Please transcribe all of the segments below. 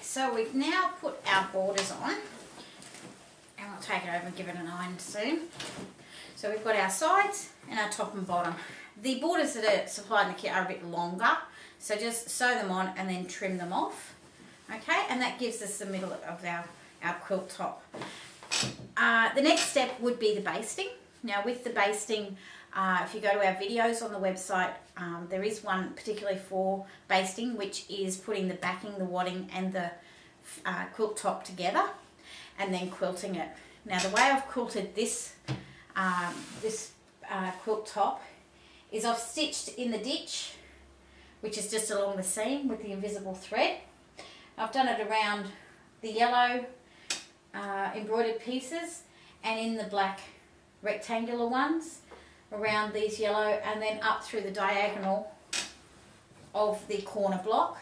so we've now put our borders on, and I'll take it over and give it an iron soon. So we've got our sides and our top and bottom. The borders that are supplied in the kit are a bit longer, so just sew them on and then trim them off. Okay, and that gives us the middle of our quilt top. The next step would be the basting. Now with the basting, if you go to our videos on the website, there is one particularly for basting, which is putting the backing, the wadding and the quilt top together and then quilting it. Now the way I've quilted this quilt top is I've stitched in the ditch, which is just along the seam with the invisible thread. I've done it around the yellow embroidered pieces and in the black rectangular ones around these yellow, and then up through the diagonal of the corner block.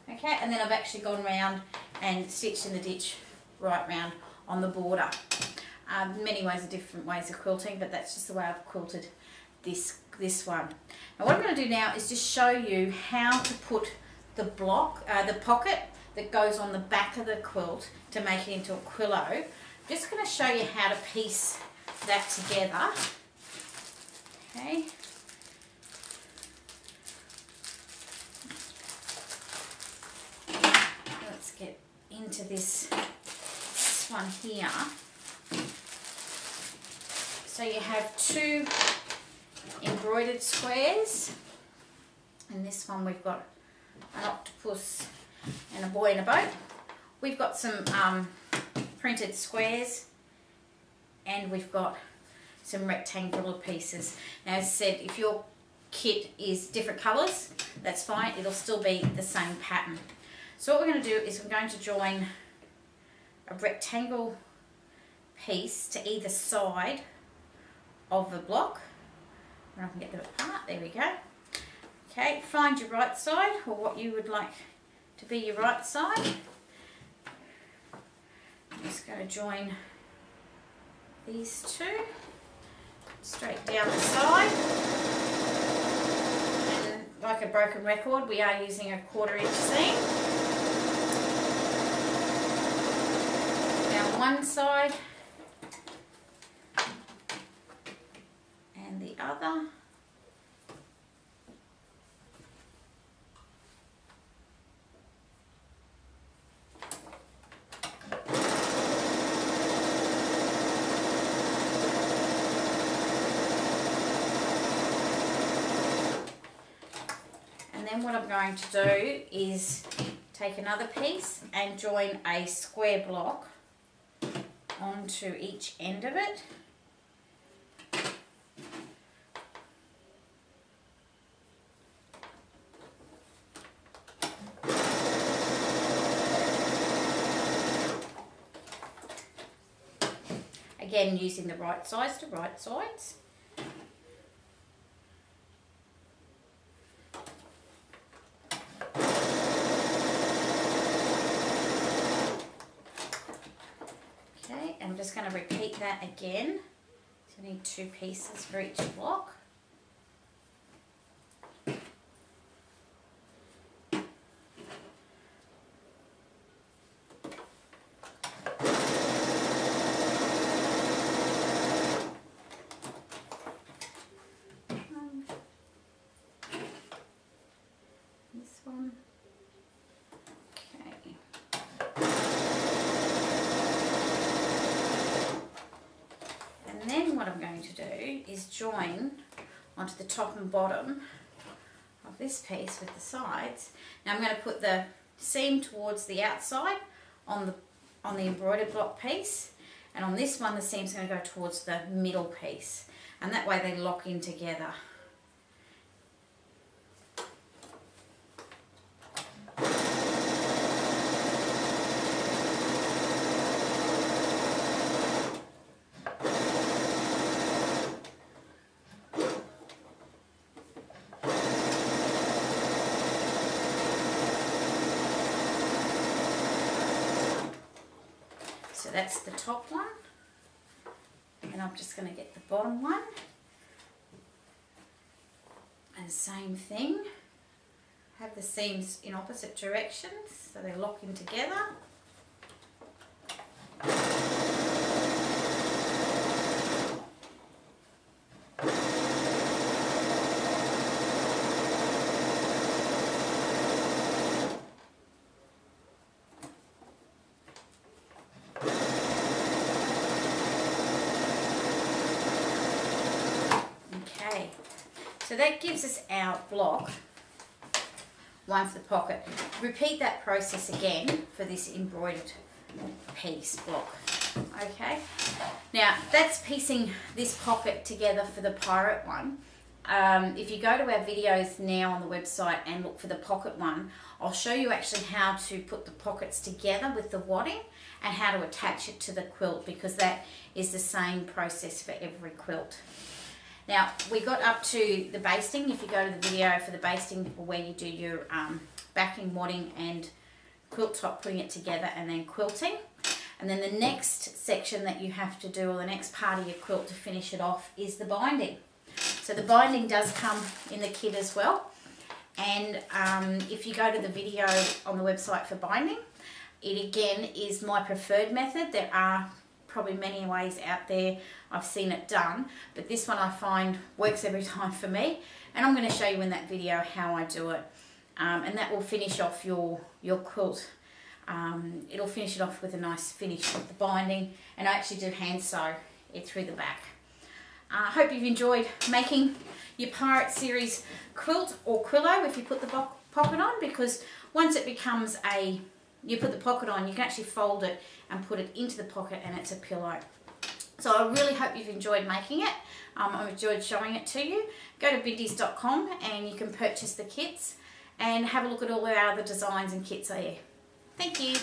Okay, and then I've actually gone round and stitched in the ditch right round on the border. Many ways are different ways of quilting, but that's just the way I've quilted this one. Now what I'm going to do now is just show you how to put the block, the pocket that goes on the back of the quilt to make it into a quillow. I'm just going to show you how to piece that together. Okay. Let's get into this one here. So you have two embroidered squares, and this one we've got an octopus and a boy in a boat. We've got some printed squares, and we've got some rectangular pieces. Now as I said, if your kit is different colours, that's fine, it'll still be the same pattern. So what we're going to do is we're going to join a rectangle piece to either side of the block. And I can get them apart, there we go. Okay, find your right side, or what you would like to be your right side. I'm just going to join these two straight down the side, and like a broken record we are using a 1/4 inch seam. Now one side and the other. Then what I'm going to do is take another piece and join a square block onto each end of it. Again, using the right sides to right sides. I'm just going to repeat that again. So I need two pieces for each block. This one. Okay. And then what I'm going to do is join onto the top and bottom of this piece with the sides. Now I'm going to put the seam towards the outside on the embroidered block piece, and on this one the seam's going to go towards the middle piece, and that way they lock in together. So that's the top one, and I'm just going to get the bottom one, and same thing, have the seams in opposite directions so they lock in together. Okay, so that gives us our block, one for the pocket. Repeat that process again for this embroidered piece block. Okay, now that's piecing this pocket together for the Parrot one. If you go to our videos now on the website and look for the pocket one, I'll show you actually how to put the pockets together with the wadding and how to attach it to the quilt, because that is the same process for every quilt. Now, we got up to the basting. If you go to the video for the basting, where you do your backing, wadding and quilt top, putting it together, and then quilting. And then the next section that you have to do, or the next part of your quilt to finish it off, is the binding. So the binding does come in the kit as well. And if you go to the video on the website for binding, it again is my preferred method. There are probably many ways out there I've seen it done, but this one I find works every time for me, and I'm going to show you in that video how I do it, and that will finish off your quilt. It'll finish it off with a nice finish with the binding, and I actually do hand sew it through the back. I hope you've enjoyed making your Parrot series quilt, or Quillow if you put the pocket on, because once it becomes you put the pocket on, you can actually fold it and put it into the pocket, and it's a pillow. So I really hope you've enjoyed making it. I've enjoyed showing it to you. Go to bindies.com and you can purchase the kits and have a look at all our other designs and kits there. Thank you.